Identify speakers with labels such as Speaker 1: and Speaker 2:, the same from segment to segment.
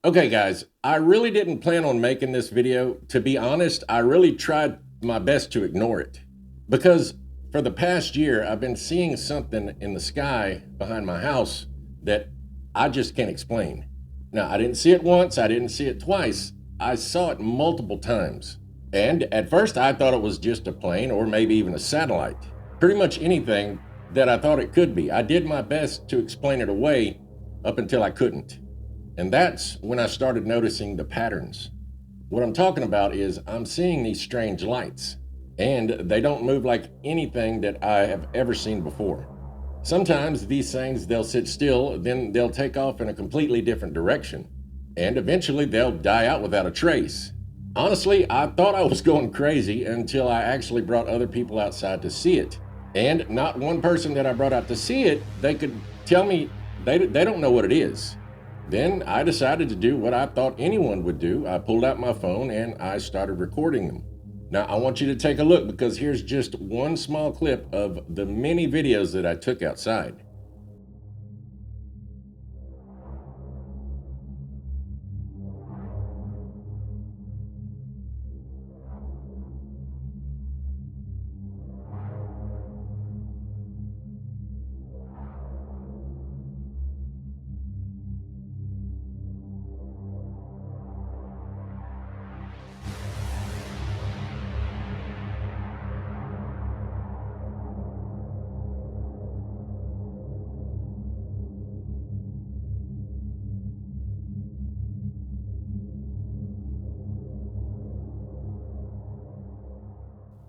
Speaker 1: Okay, guys, I really didn't plan on making this video. To be honest, I really tried my best to ignore it. Because for the past year, I've been seeing something in the sky behind my house that I just can't explain. Now, I didn't see it once, I didn't see it twice. I saw it multiple times. And at first, I thought it was just a plane or maybe even a satellite. Pretty much anything that I thought it could be. I did my best to explain it away up until I couldn't. And that's when I started noticing the patterns. What I'm talking about is I'm seeing these strange lights, and they don't move like anything that I have ever seen before. Sometimes these things, they'll sit still, then they'll take off in a completely different direction, and eventually they'll die out without a trace. Honestly, I thought I was going crazy until I actually brought other people outside to see it. And not one person that I brought out to see it, they could tell me they don't know what it is. Then I decided to do what I thought anyone would do. I pulled out my phone and I started recording them. Now, I want you to take a look because here's just one small clip of the many videos that I took outside.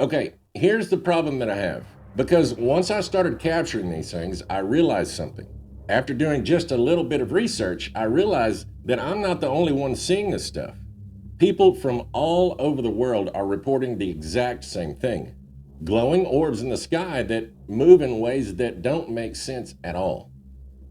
Speaker 1: Okay, here's the problem that I have. Because once I started capturing these things, I realized something. After doing just a little bit of research, I realized that I'm not the only one seeing this stuff. People from all over the world are reporting the exact same thing: glowing orbs in the sky that move in ways that don't make sense at all.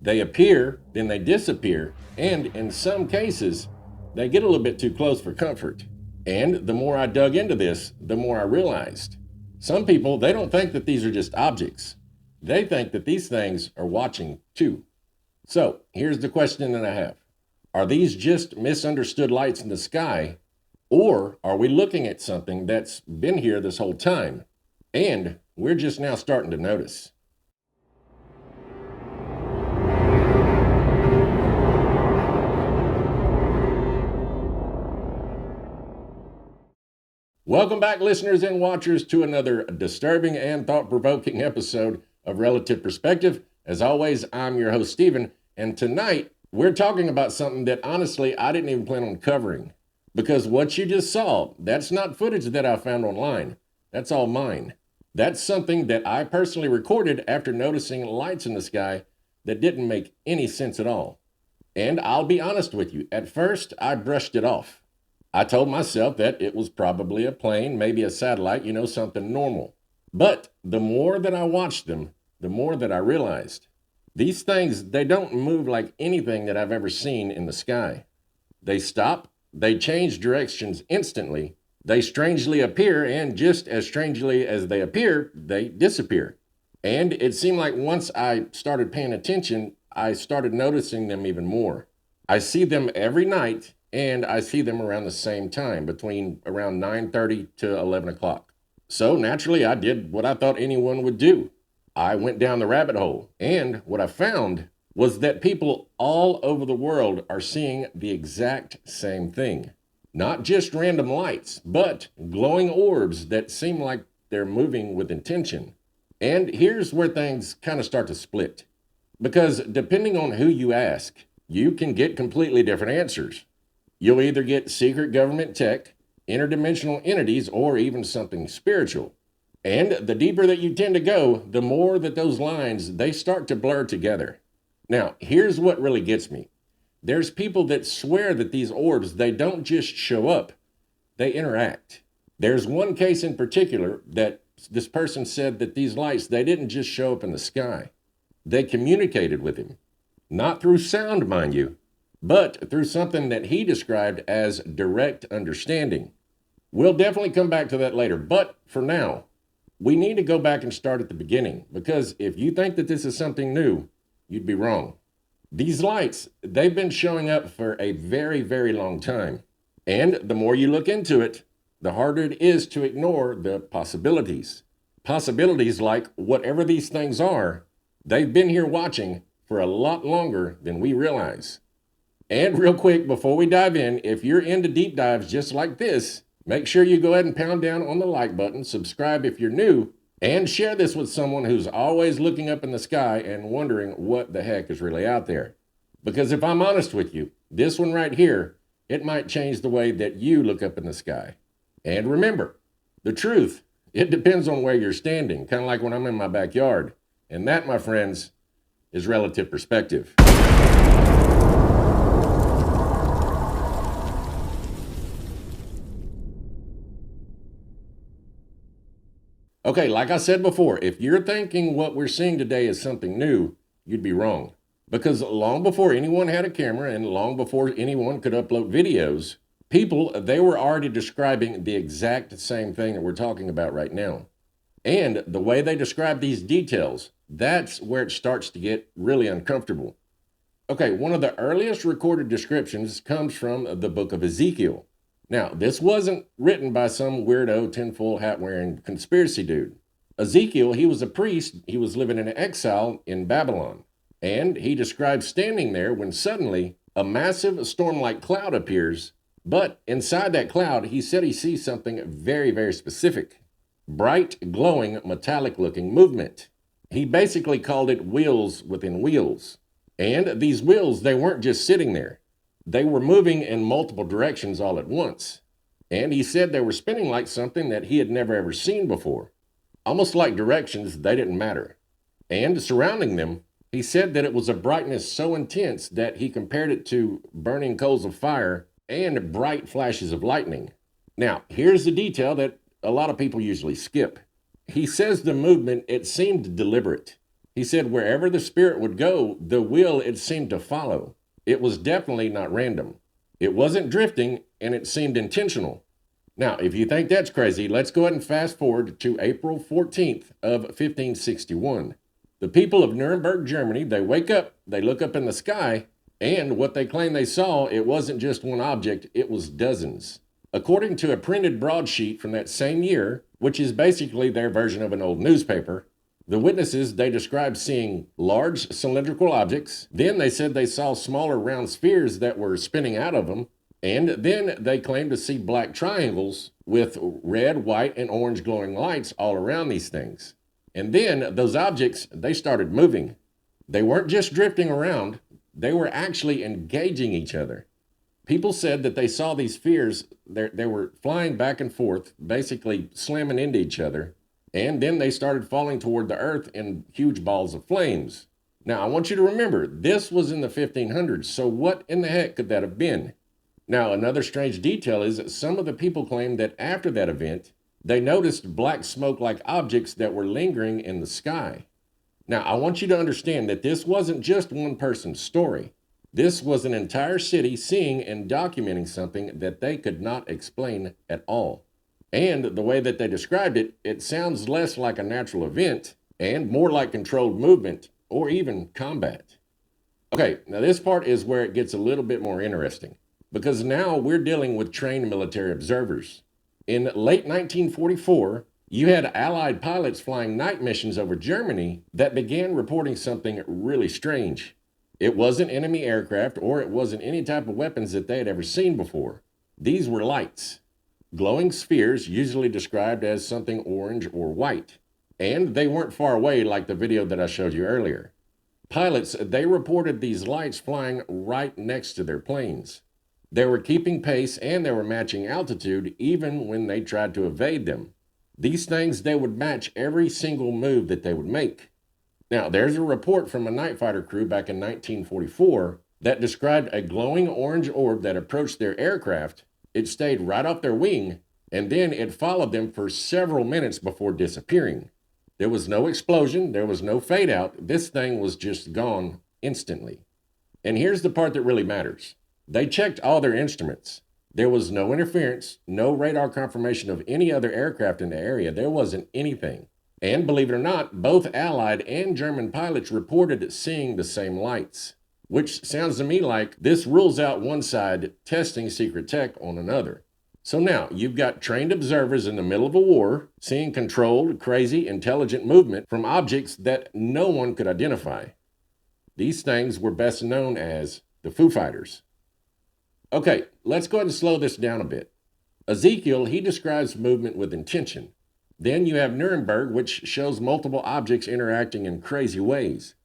Speaker 1: They appear, then they disappear, and in some cases, they get a little bit too close for comfort. And the more I dug into this, the more I realized some people, they don't think that these are just objects. They think that these things are watching too. So here's the question that I have: are these just misunderstood lights in the sky, or are we looking at something that's been here this whole time and we're just now starting to notice? Welcome back, listeners and watchers, to another disturbing and thought-provoking episode of Relative Perspective. As always, I'm your host, Stephen, and tonight we're talking about something that honestly I didn't even plan on covering. Because what you just saw, that's not footage that I found online. That's all mine. That's something that I personally recorded after noticing lights in the sky that didn't make any sense at all. And I'll be honest with you, at first I brushed it off. I told myself that it was probably a plane, maybe a satellite, something normal. But the more that I watched them, the more that I realized these things, they don't move like anything that I've ever seen in the sky. They stop, they change directions instantly, they strangely appear, and just as strangely as they appear, they disappear. And it seemed like once I started paying attention, I started noticing them even more. I see them every night, and I see them around the same time, between around 9:30 to 11 o'clock. So naturally, I did what I thought anyone would do. I went down the rabbit hole, and what I found was that people all over the world are seeing the exact same thing. Not just random lights, but glowing orbs that seem like they're moving with intention. And here's where things kind of start to split. Because depending on who you ask, you can get completely different answers. You'll either get secret government tech, interdimensional entities, or even something spiritual. And the deeper that you tend to go, the more that those lines, they start to blur together. Now, here's what really gets me. There's people that swear that these orbs, they don't just show up, they interact. There's one case in particular that this person said that these lights, they didn't just show up in the sky. They communicated with him. Not through sound, mind you, but through something that he described as direct understanding. We'll definitely come back to that later, but for now, we need to go back and start at the beginning, because if you think that this is something new, you'd be wrong. These lights, they've been showing up for a very, very long time. And the more you look into it, the harder it is to ignore the possibilities. Possibilities like whatever these things are, they've been here watching for a lot longer than we realize. And real quick, before we dive in, if you're into deep dives just like this, make sure you go ahead and pound down on the like button, subscribe if you're new, and share this with someone who's always looking up in the sky and wondering what the heck is really out there. Because if I'm honest with you, this one right here, it might change the way that you look up in the sky. And remember, the truth, it depends on where you're standing, kind of like when I'm in my backyard. And that, my friends, is relative perspective. Okay, like I said before, if you're thinking what we're seeing today is something new, you'd be wrong. Because long before anyone had a camera and long before anyone could upload videos, people, they were already describing the exact same thing that we're talking about right now. And the way they describe these details, that's where it starts to get really uncomfortable. Okay, one of the earliest recorded descriptions comes from the Book of Ezekiel. Now, this wasn't written by some weirdo tinfoil hat wearing conspiracy dude. Ezekiel, he was a priest, he was living in exile in Babylon. And he describes standing there when suddenly a massive storm-like cloud appears, but inside that cloud, he said he sees something very, very specific. Bright, glowing, metallic-looking movement. He basically called it wheels within wheels. And these wheels, they weren't just sitting there. They were moving in multiple directions all at once. And he said they were spinning like something that he had never ever seen before. Almost like directions they didn't matter. And surrounding them, he said that it was a brightness so intense that he compared it to burning coals of fire and bright flashes of lightning. Now, here's the detail that a lot of people usually skip. He says the movement, it seemed deliberate. He said wherever the spirit would go, the wheel, it seemed to follow. It was definitely not random. It wasn't drifting, and it seemed intentional. Now, if you think that's crazy, let's go ahead and fast forward to April 14th of 1561. The people of Nuremberg, Germany, they wake up, they look up in the sky, and what they claim they saw, it wasn't just one object, it was dozens. According to a printed broadsheet from that same year, which is basically their version of an old newspaper, the witnesses, they described seeing large cylindrical objects. Then they said they saw smaller round spheres that were spinning out of them. And then they claimed to see black triangles with red, white, and orange glowing lights all around these things. And then those objects, they started moving. They weren't just drifting around, they were actually engaging each other. People said that they saw these spheres, they were flying back and forth, basically slamming into each other. And then they started falling toward the earth in huge balls of flames. Now, I want you to remember, this was in the 1500s, so what in the heck could that have been? Now, another strange detail is that some of the people claim that after that event, they noticed black smoke-like objects that were lingering in the sky. Now, I want you to understand that this wasn't just one person's story. This was an entire city seeing and documenting something that they could not explain at all. And the way that they described it, it sounds less like a natural event and more like controlled movement or even combat. Okay, now this part is where it gets a little bit more interesting because now we're dealing with trained military observers. In late 1944, you had Allied pilots flying night missions over Germany that began reporting something really strange. It wasn't enemy aircraft or it wasn't any type of weapons that they had ever seen before. These were lights. Glowing spheres, usually described as something orange or white. And they weren't far away like the video that I showed you earlier. Pilots, they reported these lights flying right next to their planes. They were keeping pace and they were matching altitude even when they tried to evade them. These things, they would match every single move that they would make. Now, there's a report from a night fighter crew back in 1944 that described a glowing orange orb that approached their aircraft. It stayed right off their wing, and then it followed them for several minutes before disappearing. There was no explosion, there was no fade out, this thing was just gone instantly. And here's the part that really matters. They checked all their instruments. There was no interference, no radar confirmation of any other aircraft in the area, there wasn't anything. And believe it or not, both Allied and German pilots reported seeing the same lights. which sounds to me like this rules out one side testing secret tech on another. So now you've got trained observers in the middle of a war seeing controlled, crazy, intelligent movement from objects that no one could identify. These things were best known as the Foo Fighters. Okay, let's go ahead and slow this down a bit. Ezekiel, he describes movement with intention. Then you have Nuremberg, which shows multiple objects interacting in crazy ways.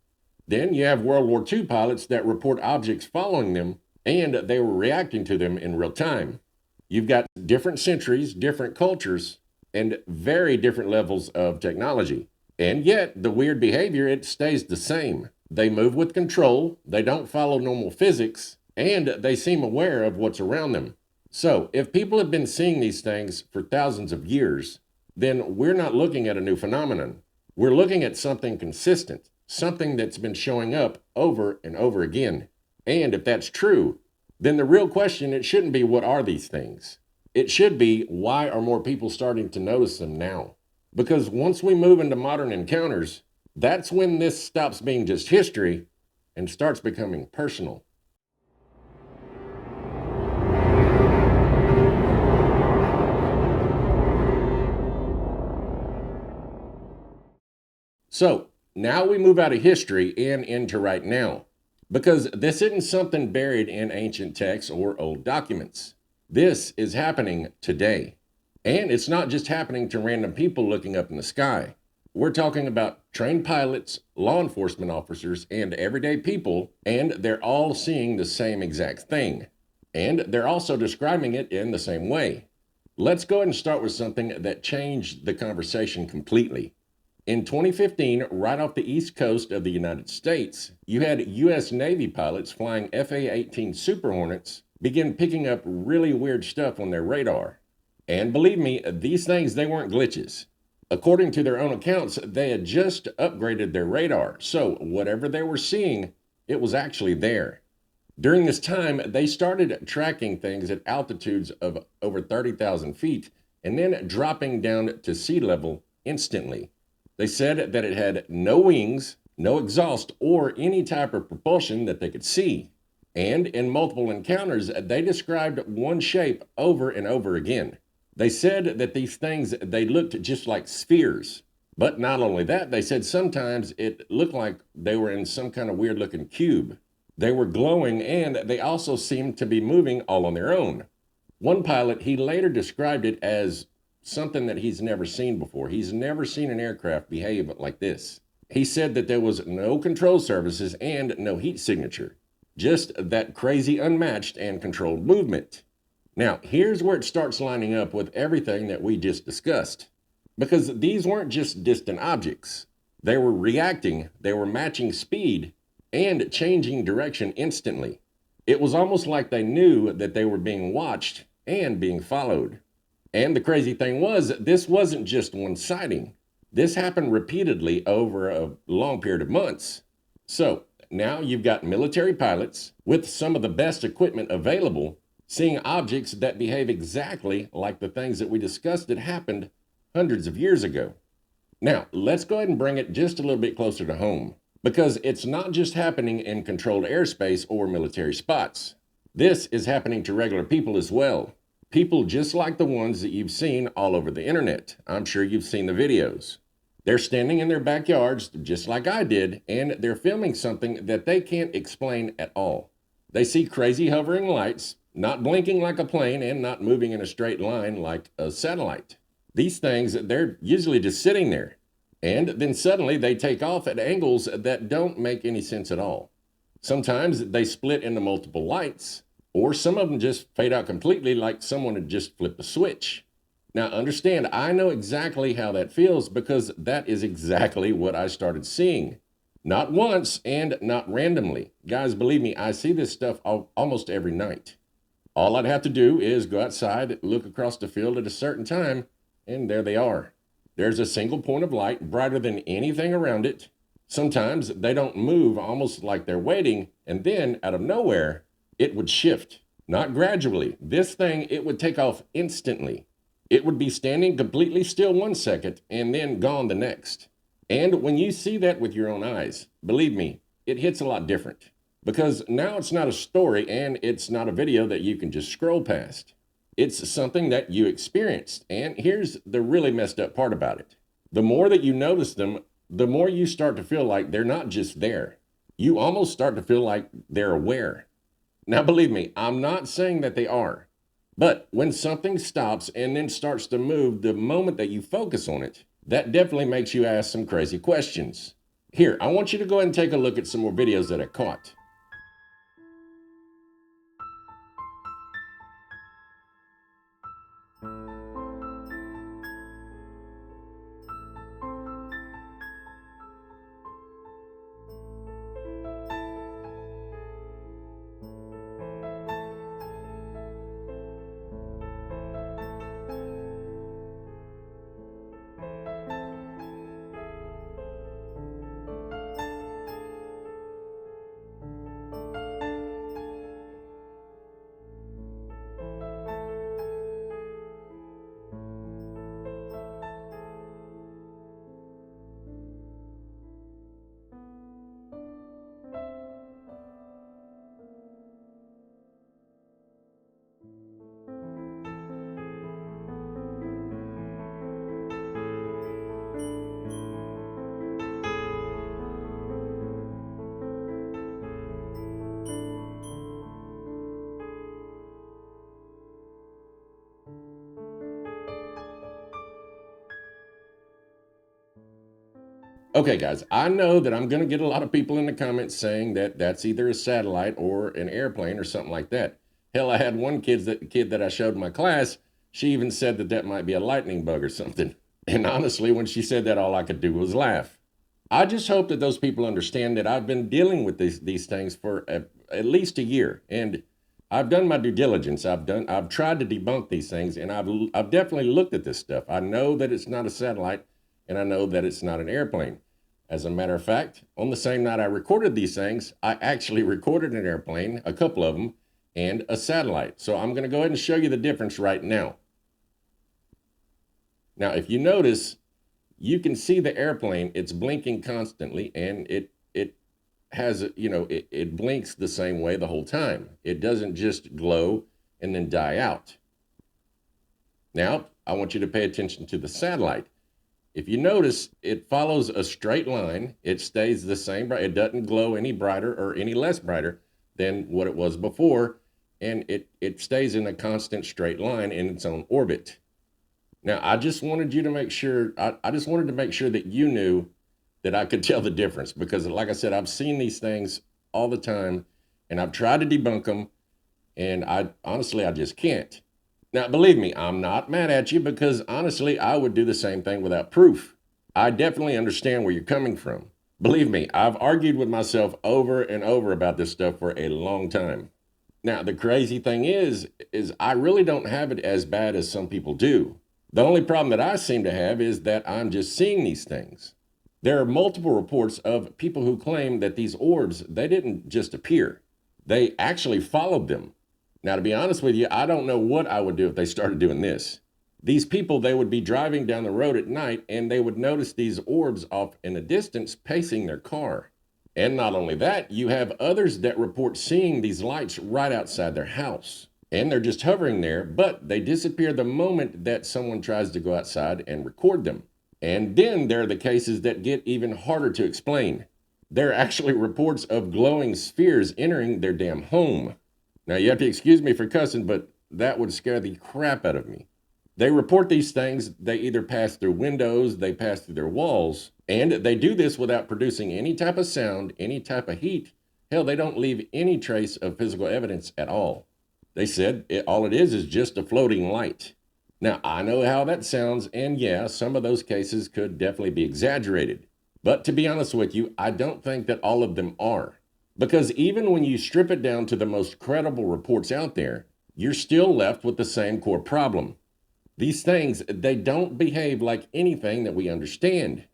Speaker 1: Then you have World War II pilots that report objects following them, and they were reacting to them in real time. You've got different centuries, different cultures, and very different levels of technology. And yet, the weird behavior, it stays the same. They move with control, they don't follow normal physics, and they seem aware of what's around them. So, if people have been seeing these things for thousands of years, then we're not looking at a new phenomenon. We're looking at something consistent, something that's been showing up over and over again. And if that's true, then the real question, it shouldn't be what are these things? It should be why are more people starting to notice them now? Because once we move into modern encounters, that's when this stops being just history and starts becoming personal. So now we move out of history and into right now, because this isn't something buried in ancient texts or old documents. This is happening today. And it's not just happening to random people looking up in the sky. We're talking about trained pilots, law enforcement officers, and everyday people, and they're all seeing the same exact thing. And they're also describing it in the same way. Let's go ahead and start with something that changed the conversation completely. In 2015, right off the east coast of the United States, you had U.S. Navy pilots flying FA-18 Super Hornets begin picking up really weird stuff on their radar. And believe me, these things, they weren't glitches. According to their own accounts, they had just upgraded their radar, so whatever they were seeing, it was actually there. During this time, they started tracking things at altitudes of over 30,000 feet and then dropping down to sea level instantly. They said that it had no wings, no exhaust, or any type of propulsion that they could see. And in multiple encounters, they described one shape over and over again. They said that these things, they looked just like spheres. But not only that, they said sometimes it looked like they were in some kind of weird looking cube. They were glowing and they also seemed to be moving all on their own. One pilot, he later described it as something that he's never seen before. He's never seen an aircraft behave like this. He said that there was no control surfaces and no heat signature. Just that crazy, unmatched, and controlled movement. Now, here's where it starts lining up with everything that we just discussed. Because these weren't just distant objects. They were reacting, they were matching speed, and changing direction instantly. It was almost like they knew that they were being watched and being followed. And the crazy thing was, this wasn't just one sighting. This happened repeatedly over a long period of months. So, now you've got military pilots with some of the best equipment available seeing objects that behave exactly like the things that we discussed that happened hundreds of years ago. Now, let's go ahead and bring it just a little bit closer to home, because it's not just happening in controlled airspace or military spots. This is happening to regular people as well. People just like the ones that you've seen all over the internet. I'm sure you've seen the videos. They're standing in their backyards, just like I did, and they're filming something that they can't explain at all. They see crazy hovering lights, not blinking like a plane and not moving in a straight line like a satellite. These things, they're usually just sitting there. And then suddenly they take off at angles that don't make any sense at all. Sometimes they split into multiple lights, or some of them just fade out completely like someone had just flipped a switch. Now understand, I know exactly how that feels because that is exactly what I started seeing. Not once and not randomly. Guys, believe me, I see this stuff almost every night. All I'd have to do is go outside, look across the field at a certain time, and there they are. There's a single point of light brighter than anything around it. Sometimes they don't move, almost like they're waiting, and then out of nowhere, it would shift. Not gradually. This thing, it would take off instantly. It would be standing completely still 1 second and then gone the next. And when you see that with your own eyes, believe me, it hits a lot different. Because now it's not a story and it's not a video that you can just scroll past. It's something that you experienced. And here's the really messed up part about it. The more that you notice them, the more you start to feel like they're not just there. You almost start to feel like they're aware. Now, believe me, I'm not saying that they are. But when something stops and then starts to move the moment that you focus on it, that definitely makes you ask some crazy questions. Here, I want you to go ahead and take a look at some more videos that I caught. Okay, guys, I know that I'm going to get a lot of people in the comments saying that that's either a satellite or an airplane or something like that. Hell, I had one kid that I showed in my class. She even said that that might be a lightning bug or something. And honestly, when she said that, all I could do was laugh. I just hope that those people understand that I've been dealing with these things for at least a year, and I've done my due diligence. I've tried to debunk these things, and I've definitely looked at this stuff. I know that it's not a satellite, and I know that it's not an airplane. As a matter of fact, on the same night I recorded these things, I actually recorded an airplane, a couple of them, and a satellite. So I'm going to go ahead and show you the difference right now. Now, if you notice, you can see the airplane, it's blinking constantly, and it has, it blinks the same way the whole time. It doesn't just glow and then die out. Now, I want you to pay attention to the satellite. If you notice, it follows a straight line. It stays the same. It doesn't glow any brighter or any less brighter than what it was before. And it stays in a constant straight line in its own orbit. Now, I just wanted you to make sure, I just wanted to make sure that you knew that I could tell the difference. Because like I said, I've seen these things all the time. And I've tried to debunk them. And honestly, I just can't. Now, believe me, I'm not mad at you because honestly, I would do the same thing without proof. I definitely understand where you're coming from. Believe me, I've argued with myself over and over about this stuff for a long time. Now, the crazy thing is I really don't have it as bad as some people do. The only problem that I seem to have is that I'm just seeing these things. There are multiple reports of people who claim that these orbs, they didn't just appear. They actually followed them. Now, to be honest with you, I don't know what I would do if they started doing this. These people, they would be driving down the road at night and they would notice these orbs off in the distance pacing their car. And not only that, you have others that report seeing these lights right outside their house. And they're just hovering there, but they disappear the moment that someone tries to go outside and record them. And then there are the cases that get even harder to explain. There are actually reports of glowing spheres entering their damn home. Now, you have to excuse me for cussing, but that would scare the crap out of me. They report these things. They either pass through windows, they pass through their walls, and they do this without producing any type of sound, any type of heat. Hell, they don't leave any trace of physical evidence at all. They said all it is just a floating light. Now, I know how that sounds, and yeah, some of those cases could definitely be exaggerated. But to be honest with you, I don't think that all of them are. Because even when you strip it down to the most credible reports out there, you're still left with the same core problem. These things, they don't behave like anything that we understand.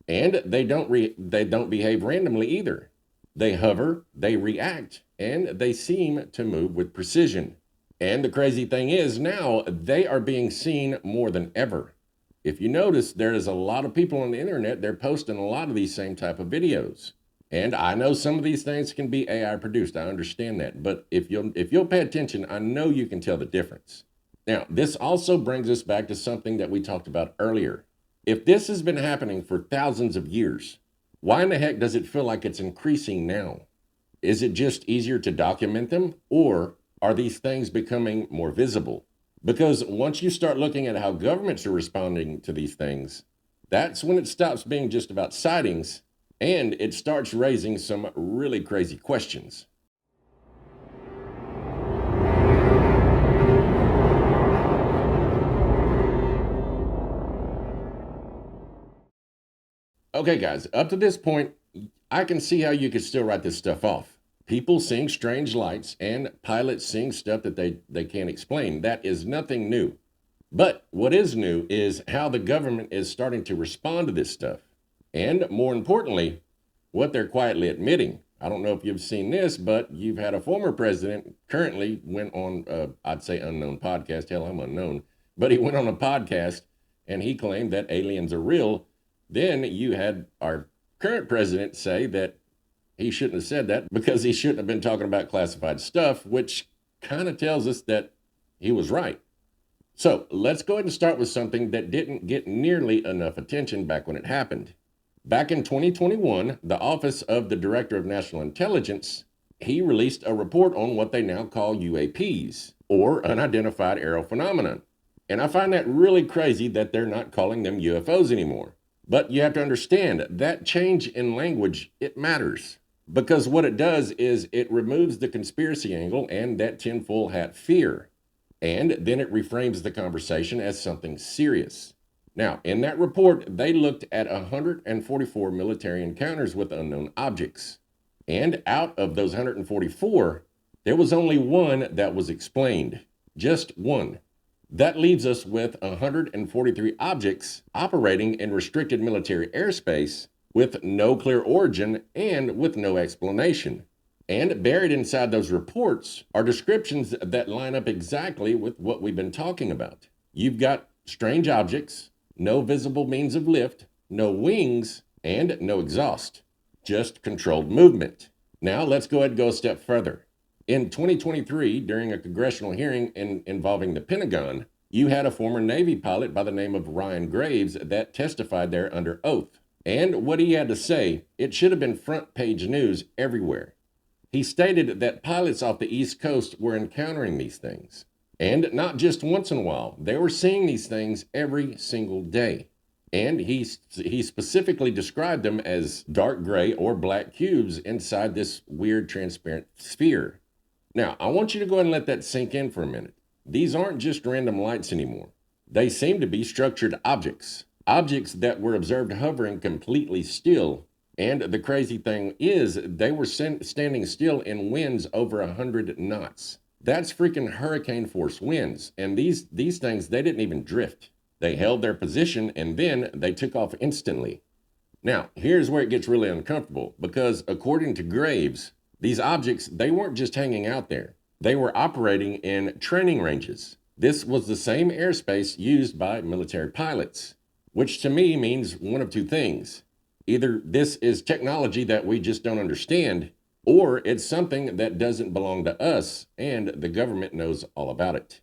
Speaker 1: And they don't behave randomly either. They hover, they react, and they seem to move with precision. And the crazy thing is now they are being seen more than ever. If you notice, there is a lot of people on the internet, they're posting a lot of these same type of videos. And I know some of these things can be AI produced. I understand that. But if you'll pay attention, I know you can tell the difference. Now, this also brings us back to something that we talked about earlier. If this has been happening for thousands of years, why in the heck does it feel like it's increasing now? Is it just easier to document them, or are these things becoming more visible? Because once you start looking at how governments are responding to these things, that's when it stops being just about sightings and it starts raising some really crazy questions. Okay, guys, up to this point, I can see how you could still write this stuff off. People seeing strange lights and pilots seeing stuff that they can't explain. That is nothing new. But what is new is how the government is starting to respond to this stuff. And more importantly, what they're quietly admitting. I don't know if you've seen this, but you've had a former president currently went on, I'd say unknown podcast. Hell, I'm unknown. But he went on a podcast and he claimed that aliens are real. Then you had our current president say that he shouldn't have said that because he shouldn't have been talking about classified stuff, which kind of tells us that he was right. So let's go ahead and start with something that didn't get nearly enough attention back when it happened. Back in 2021, the Office of the Director of National Intelligence, he released a report on what they now call UAPs, or unidentified aerial phenomenon. And I find that really crazy that they're not calling them UFOs anymore. But you have to understand that change in language, it matters. Because what it does is it removes the conspiracy angle and that tinfoil hat fear. And then it reframes the conversation as something serious. Now, in that report, they looked at 144 military encounters with unknown objects. And out of those 144, there was only one that was explained. Just one. That leaves us with 143 objects operating in restricted military airspace with no clear origin and with no explanation. And buried inside those reports are descriptions that line up exactly with what we've been talking about. You've got strange objects, no visible means of lift, no wings, and no exhaust. Just controlled movement. Now let's go ahead and go a step further. In 2023, during a congressional hearing involving the Pentagon, you had a former Navy pilot by the name of Ryan Graves that testified there under oath. And what he had to say, it should have been front page news everywhere. He stated that pilots off the East Coast were encountering these things. And not just once in a while, they were seeing these things every single day. And he specifically described them as dark gray or black cubes inside this weird transparent sphere. Now, I want you to go ahead and let that sink in for a minute. These aren't just random lights anymore. They seem to be structured objects. Objects that were observed hovering completely still. And the crazy thing is, they were standing still in winds over 100 knots. That's freaking hurricane force winds. And these things, they didn't even drift. They held their position and then they took off instantly. Now, here's where it gets really uncomfortable because according to Graves, these objects, they weren't just hanging out there. They were operating in training ranges. This was the same airspace used by military pilots, which to me means one of two things. Either this is technology that we just don't understand, or it's something that doesn't belong to us and the government knows all about it.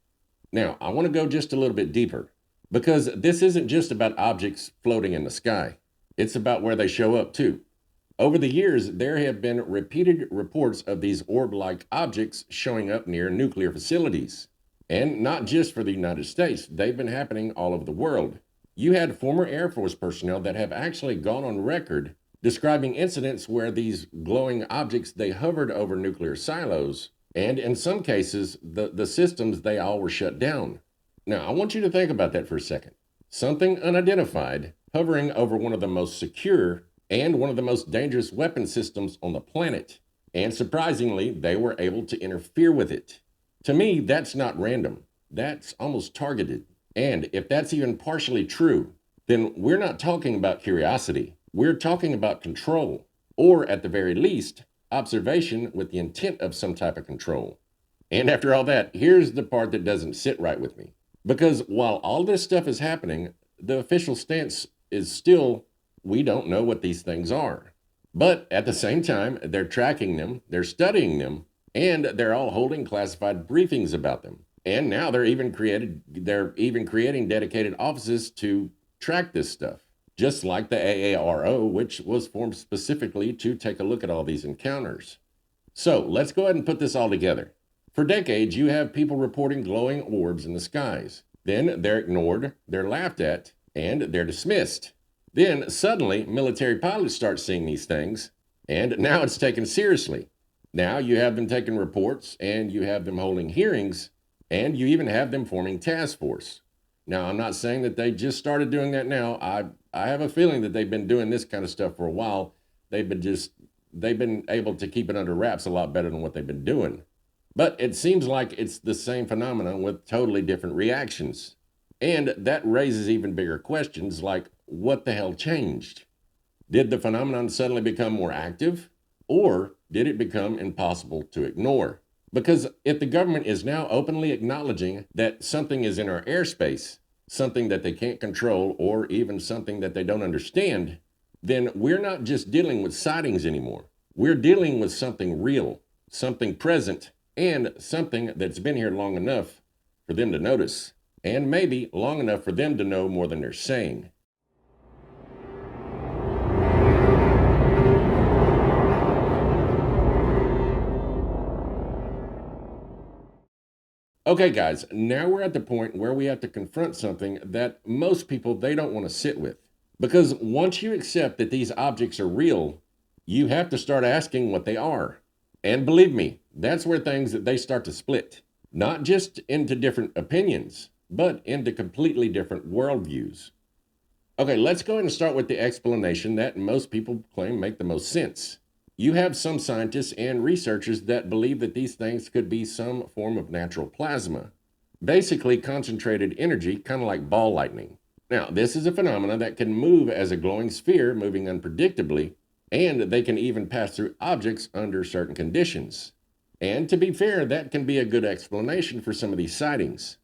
Speaker 1: Now, I want to go just a little bit deeper because this isn't just about objects floating in the sky. It's about where they show up too. Over the years, there have been repeated reports of these orb-like objects showing up near nuclear facilities. And not just for the United States, they've been happening all over the world. You had former Air Force personnel that have actually gone on record describing incidents where these glowing objects, they hovered over nuclear silos, and in some cases, the systems, they all were shut down. Now, I want you to think about that for a second. Something unidentified hovering over one of the most secure and one of the most dangerous weapon systems on the planet. And surprisingly, they were able to interfere with it. To me, that's not random. That's almost targeted. And if that's even partially true, then we're not talking about curiosity. We're talking about control, or at the very least, observation with the intent of some type of control. And after all that, here's the part that doesn't sit right with me. Because while all this stuff is happening, the official stance is still, we don't know what these things are. But at the same time, they're tracking them, they're studying them, and they're all holding classified briefings about them. And now they're even creating dedicated offices to track this stuff. Just like the AARO, which was formed specifically to take a look at all these encounters. So let's go ahead and put this all together. For decades, you have people reporting glowing orbs in the skies. Then they're ignored, they're laughed at, and they're dismissed. Then suddenly, military pilots start seeing these things, and now it's taken seriously. Now you have them taking reports, and you have them holding hearings, and you even have them forming task force. Now, I'm not saying that they just started doing that now. I have a feeling that they've been doing this kind of stuff for a while. They've been able to keep it under wraps a lot better than what they've been doing. But it seems like it's the same phenomenon with totally different reactions. And that raises even bigger questions like, what the hell changed? Did the phenomenon suddenly become more active? Or did it become impossible to ignore? Because if the government is now openly acknowledging that something is in our airspace, something that they can't control, or even something that they don't understand, then we're not just dealing with sightings anymore. We're dealing with something real, something present, and something that's been here long enough for them to notice, and maybe long enough for them to know more than they're saying. Okay, guys, now we're at the point where we have to confront something that most people, they don't want to sit with. Because once you accept that these objects are real, you have to start asking what they are. And believe me, that's where they start to split. Not just into different opinions, but into completely different worldviews. Okay, let's go ahead and start with the explanation that most people claim make the most sense. You have some scientists and researchers that believe that these things could be some form of natural plasma, basically concentrated energy, kind of like ball lightning. Now, this is a phenomenon that can move as a glowing sphere, moving unpredictably, and they can even pass through objects under certain conditions. And to be fair, that can be a good explanation for some of these sightings.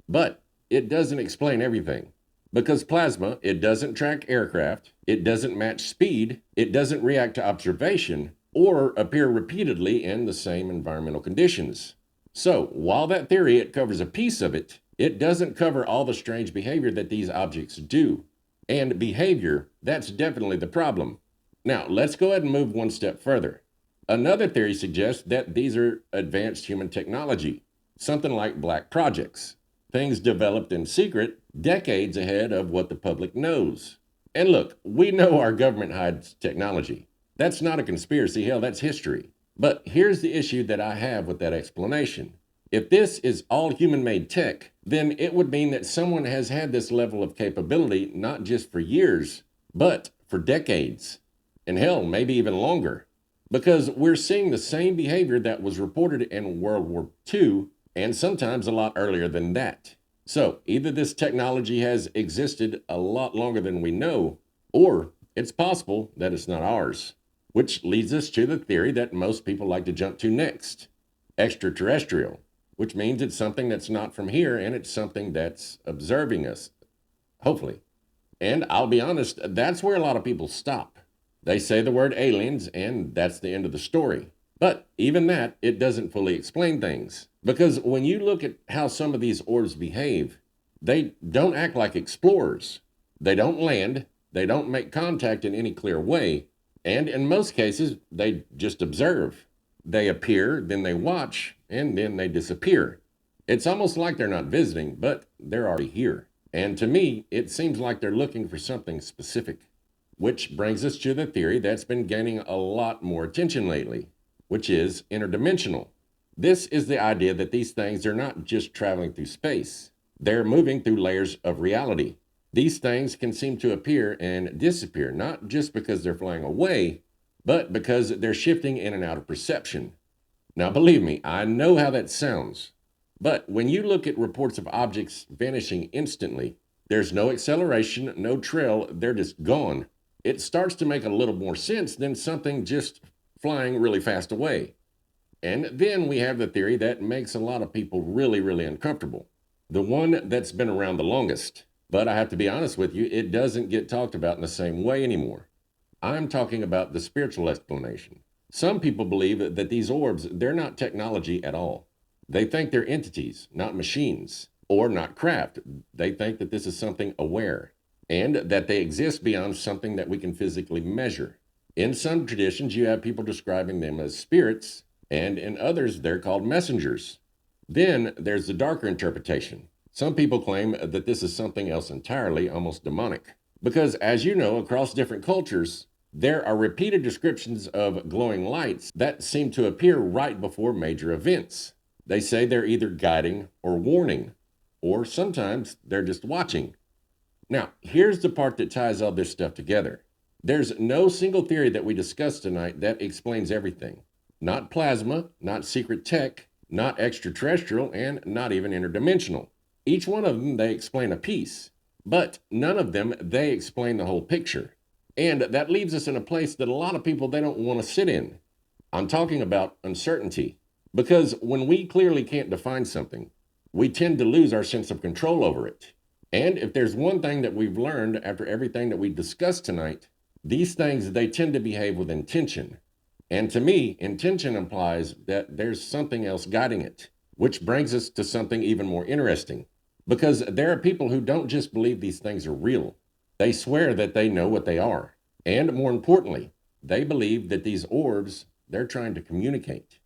Speaker 1: But it doesn't explain everything. Because plasma, it doesn't track aircraft, it doesn't match speed, it doesn't react to observation, or appear repeatedly in the same environmental conditions. So, while that theory, it covers a piece of it, it doesn't cover all the strange behavior that these objects do. And behavior, that's definitely the problem. Now, let's go ahead and move one step further. Another theory suggests that these are advanced human technology, something like black projects. Things developed in secret decades ahead of what the public knows. And look, we know our government hides technology. That's not a conspiracy, hell, that's history. But here's the issue that I have with that explanation. If this is all human-made tech, then it would mean that someone has had this level of capability not just for years, but for decades. And hell, maybe even longer. Because we're seeing the same behavior that was reported in World War II, and sometimes a lot earlier than that. So either this technology has existed a lot longer than we know, or it's possible that it's not ours. Which leads us to the theory that most people like to jump to next. Extraterrestrial, which means it's something that's not from here and it's something that's observing us, hopefully. And I'll be honest, that's where a lot of people stop. They say the word aliens and that's the end of the story. But even that, it doesn't fully explain things. Because when you look at how some of these orbs behave, they don't act like explorers. They don't land, they don't make contact in any clear way, and in most cases, they just observe. They appear, then they watch, and then they disappear. It's almost like they're not visiting, but they're already here. And to me, it seems like they're looking for something specific. Which brings us to the theory that's been gaining a lot more attention lately, which is interdimensional. This is the idea that these things are not just traveling through space. They're moving through layers of reality. These things can seem to appear and disappear, not just because they're flying away, but because they're shifting in and out of perception. Now, believe me, I know how that sounds. But when you look at reports of objects vanishing instantly, there's no acceleration, no trail, they're just gone. It starts to make a little more sense than something just flying really fast away. And then we have the theory that makes a lot of people really, really uncomfortable. The one that's been around the longest. But I have to be honest with you, it doesn't get talked about in the same way anymore. I'm talking about the spiritual explanation. Some people believe that these orbs, they're not technology at all. They think they're entities, not machines, or not craft. They think that this is something aware, and that they exist beyond something that we can physically measure. In some traditions, you have people describing them as spirits, and in others, they're called messengers. Then there's the darker interpretation. Some people claim that this is something else entirely, almost demonic. Because, as you know, across different cultures, there are repeated descriptions of glowing lights that seem to appear right before major events. They say they're either guiding or warning, or sometimes they're just watching. Now, here's the part that ties all this stuff together. There's no single theory that we discussed tonight that explains everything. Not plasma, not secret tech, not extraterrestrial, and not even interdimensional. Each one of them, they explain a piece, but none of them, they explain the whole picture. And that leaves us in a place that a lot of people, they don't want to sit in. I'm talking about uncertainty. Because when we clearly can't define something, we tend to lose our sense of control over it. And if there's one thing that we've learned after everything that we discussed tonight, these things, they tend to behave with intention. And to me, intention implies that there's something else guiding it, which brings us to something even more interesting. Because there are people who don't just believe these things are real. They swear that they know what they are. And more importantly, they believe that these orbs, they're trying to communicate.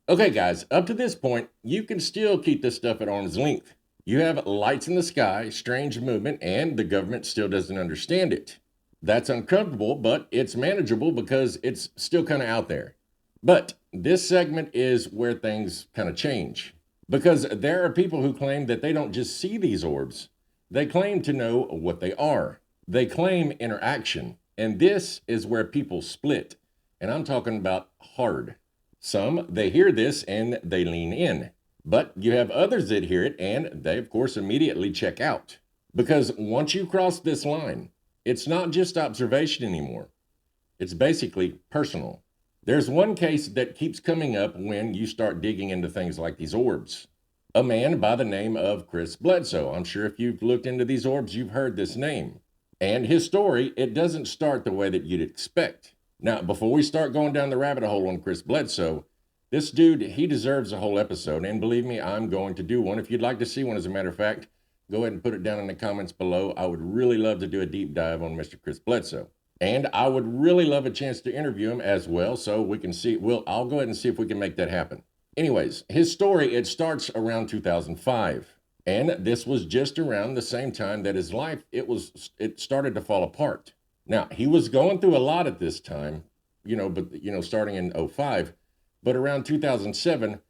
Speaker 1: Okay, guys, up to this point, you can still keep this stuff at arm's length. You have lights in the sky, strange movement, and the government still doesn't understand it. That's uncomfortable, but it's manageable because it's still kind of out there. But this segment is where things kind of change. Because there are people who claim that they don't just see these orbs, they claim to know what they are. They claim interaction. And this is where people split. And I'm talking about hard. Some, they hear this and they lean in. But you have others that hear it and they, of course, immediately check out. Because once you cross this line, it's not just observation anymore. It's basically personal. There's one case that keeps coming up when you start digging into things like these orbs. A man by the name of Chris Bledsoe. I'm sure if you've looked into these orbs, you've heard this name. And his story, it doesn't start the way that you'd expect. Now, before we start going down the rabbit hole on Chris Bledsoe, this dude, he deserves a whole episode. And believe me, I'm going to do one. If you'd like to see one, as a matter of fact, go ahead and put it down in the comments below. I would really love to do a deep dive on Mr. Chris Bledsoe. And I would really love a chance to interview him as well, so we can see, I'll go ahead and see if we can make that happen. Anyways, his story, it starts around 2005. And this was just around the same time that his life, it started to fall apart. Now, he was going through a lot at this time, starting in 05, but around 2007,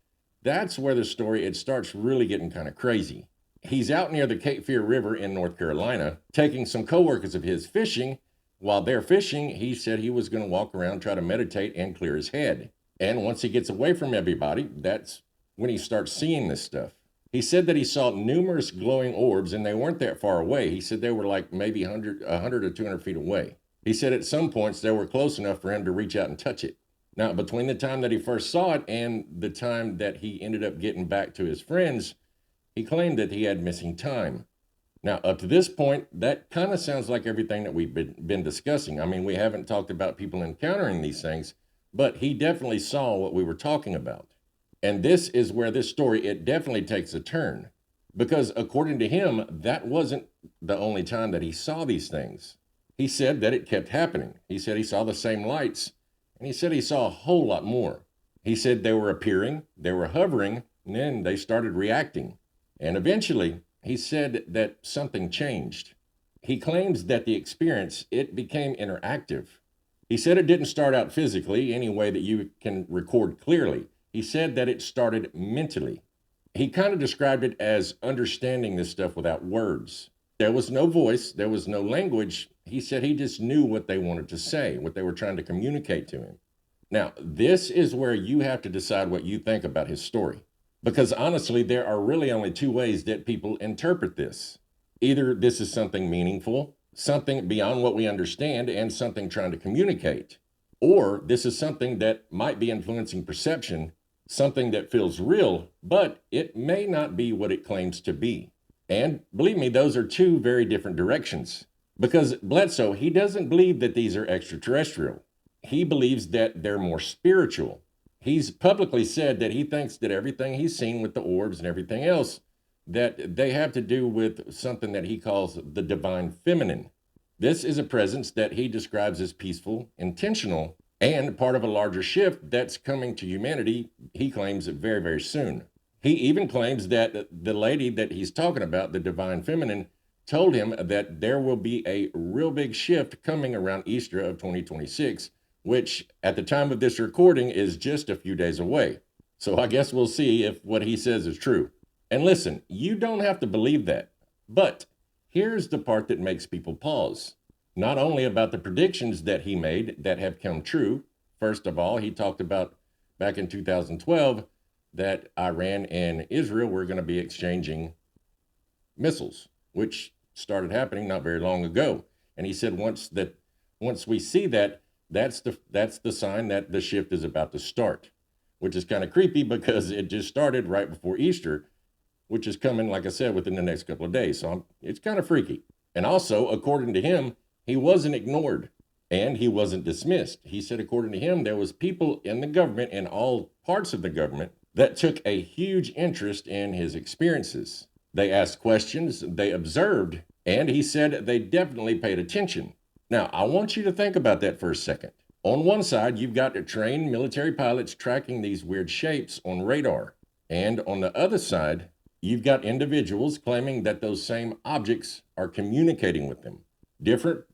Speaker 1: that's where the story, it starts really getting kind of crazy. He's out near the Cape Fear River in North Carolina, taking some coworkers of his fishing. While they're fishing, he said he was going to walk around, try to meditate and clear his head. And once he gets away from everybody, that's when he starts seeing this stuff. He said that he saw numerous glowing orbs, and they weren't that far away. He said they were like maybe 100 or 200 feet away. He said at some points they were close enough for him to reach out and touch it. Now, between the time that he first saw it and the time that he ended up getting back to his friends, he claimed that he had missing time. Now, up to this point, that kind of sounds like everything that we've been discussing. I mean, we haven't talked about people encountering these things, but he definitely saw what we were talking about. And this is where this story, it definitely takes a turn. Because according to him, that wasn't the only time that he saw these things. He said that it kept happening. He said he saw the same lights, and he said he saw a whole lot more. He said they were appearing, they were hovering, and then they started reacting. And eventually, he said that something changed. He claims that the experience, it became interactive. He said it didn't start out physically, any way that you can record clearly. He said that it started mentally. He kind of described it as understanding this stuff without words. There was no voice, there was no language. He said he just knew what they wanted to say, what they were trying to communicate to him. Now, this is where you have to decide what you think about his story. Because honestly, there are really only two ways that people interpret this. Either this is something meaningful, something beyond what we understand, and something trying to communicate. Or this is something that might be influencing perception, something that feels real, but it may not be what it claims to be. And believe me, those are two very different directions. Because Bledsoe, he doesn't believe that these are extraterrestrial. He believes that they're more spiritual. He's publicly said that he thinks that everything he's seen with the orbs and everything else, that they have to do with something that he calls the divine feminine. This is a presence that he describes as peaceful, intentional, and part of a larger shift that's coming to humanity, he claims, very, very soon. He even claims that the lady that he's talking about, the divine feminine, told him that there will be a real big shift coming around Easter of 2026, which at the time of this recording is just a few days away. So I guess we'll see if what he says is true. And listen, you don't have to believe that, but here's the part that makes people pause. Not only about the predictions that he made that have come true. First of all, he talked about back in 2012 that Iran and Israel were going to be exchanging missiles, which started happening not very long ago. And he said once we see that, that's the sign that the shift is about to start, which is kind of creepy because it just started right before Easter, which is coming, like I said, within the next couple of days. So it's kind of freaky. And also, according to him, he wasn't ignored and he wasn't dismissed. He said, according to him, there was people in the government and all parts of the government that took a huge interest in his experiences. They asked questions, they observed, and he said they definitely paid attention. Now, I want you to think about that for a second. On one side, you've got trained military pilots tracking these weird shapes on radar. And on the other side, you've got individuals claiming that those same objects are communicating with them. Different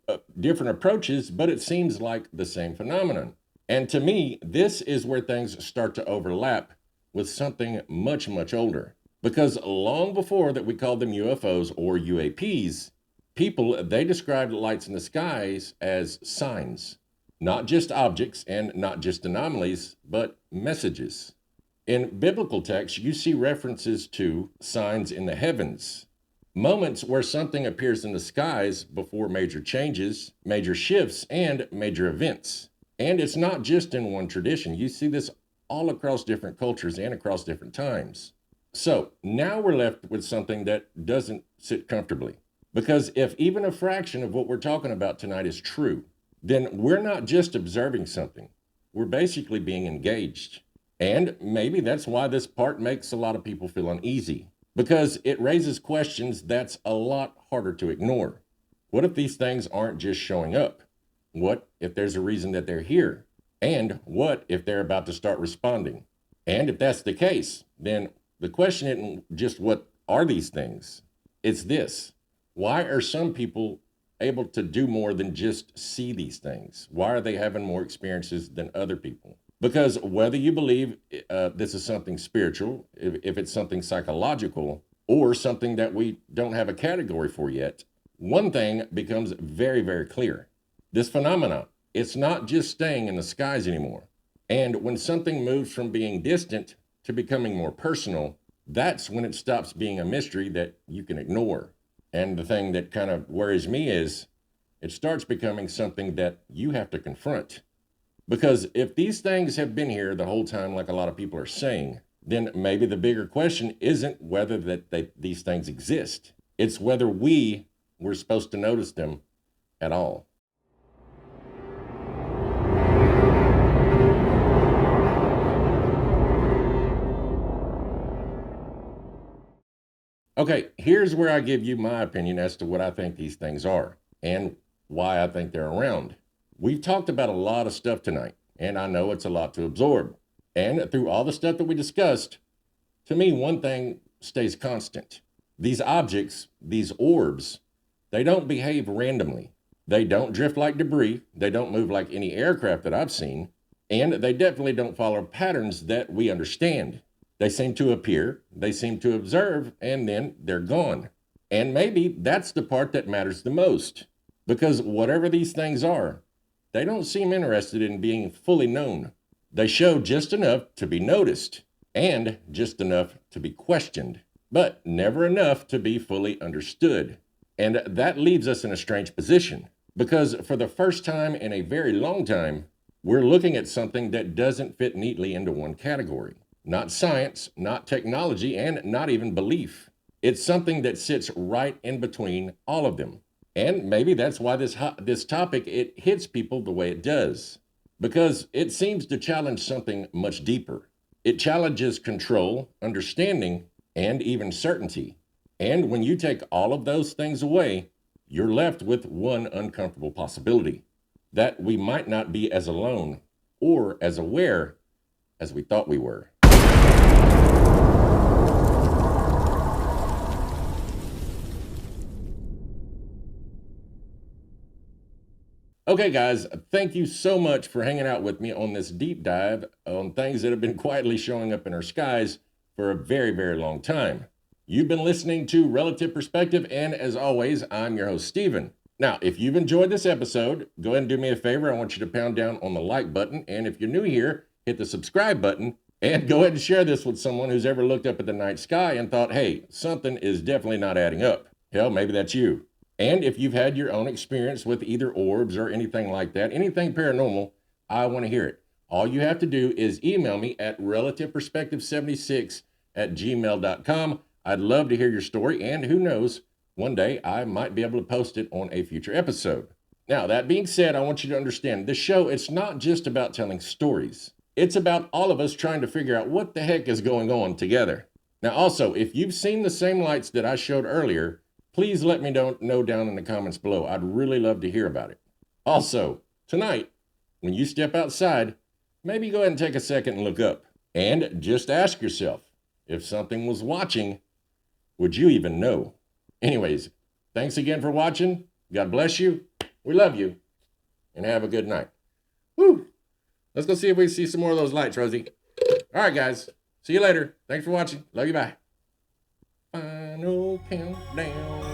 Speaker 1: approaches, but it seems like the same phenomenon. And to me, this is where things start to overlap with something much, much older. Because long before that we called them UFOs or UAPs, people, they described lights in the skies as signs. Not just objects and not just anomalies, but messages. In biblical texts, you see references to signs in the heavens. Moments where something appears in the skies before major changes, major shifts, and major events. And it's not just in one tradition. You see this all across different cultures and across different times. So now we're left with something that doesn't sit comfortably. Because if even a fraction of what we're talking about tonight is true, then we're not just observing something. We're basically being engaged. And maybe that's why this part makes a lot of people feel uneasy. Because it raises questions that's a lot harder to ignore. What if these things aren't just showing up? What if there's a reason that they're here? And what if they're about to start responding? And if that's the case, then the question isn't just what are these things? It's this. Why are some people able to do more than just see these things? Why are they having more experiences than other people? Because whether you believe this is something spiritual, if it's something psychological, or something that we don't have a category for yet, one thing becomes very, very clear. This phenomenon, it's not just staying in the skies anymore. And when something moves from being distant to becoming more personal, that's when it stops being a mystery that you can ignore. And the thing that kind of worries me is it starts becoming something that you have to confront. Because if these things have been here the whole time, like a lot of people are saying, then maybe the bigger question isn't whether these things exist. It's whether we were supposed to notice them at all. Okay, here's where I give you my opinion as to what I think these things are and why I think they're around. We've talked about a lot of stuff tonight, and I know it's a lot to absorb. And through all the stuff that we discussed, to me, one thing stays constant. These objects, these orbs, they don't behave randomly. They don't drift like debris. They don't move like any aircraft that I've seen. And they definitely don't follow patterns that we understand. They seem to appear, they seem to observe, and then they're gone. And maybe that's the part that matters the most. Because whatever these things are, they don't seem interested in being fully known. They show just enough to be noticed and just enough to be questioned, but never enough to be fully understood. And that leaves us in a strange position because for the first time in a very long time, we're looking at something that doesn't fit neatly into one category. not science, not technology, and not even belief. It's something that sits right in between all of them. And maybe that's why this topic, it hits people the way it does. Because it seems to challenge something much deeper. It challenges control, understanding, and even certainty. And when you take all of those things away, you're left with one uncomfortable possibility: that we might not be as alone or as aware as we thought we were. Okay, guys, thank you so much for hanging out with me on this deep dive on things that have been quietly showing up in our skies for a very, very long time. You've been listening to Relative Perspective, and as always, I'm your host, Steven. Now, if you've enjoyed this episode, go ahead and do me a favor. I want you to pound down on the like button, and if you're new here, hit the subscribe button, and go ahead and share this with someone who's ever looked up at the night sky and thought, hey, something is definitely not adding up. Hell, maybe that's you. And if you've had your own experience with either orbs or anything like that, anything paranormal, I want to hear it. All you have to do is email me at relativeperspective76@gmail.com. I'd love to hear your story, and who knows, one day I might be able to post it on a future episode. Now, that being said, I want you to understand, this show, it's not just about telling stories. It's about all of us trying to figure out what the heck is going on together. Now, also, if you've seen the same lights that I showed earlier, please let me know down in the comments below. I'd really love to hear about it. Also, tonight, when you step outside, maybe go ahead and take a second and look up. And just ask yourself, if something was watching, would you even know? Anyways, thanks again for watching. God bless you. We love you. And have a good night. Woo! Let's go see if we can see some more of those lights, Rosie. All right, guys. See you later. Thanks for watching. Love you. Bye. Final countdown.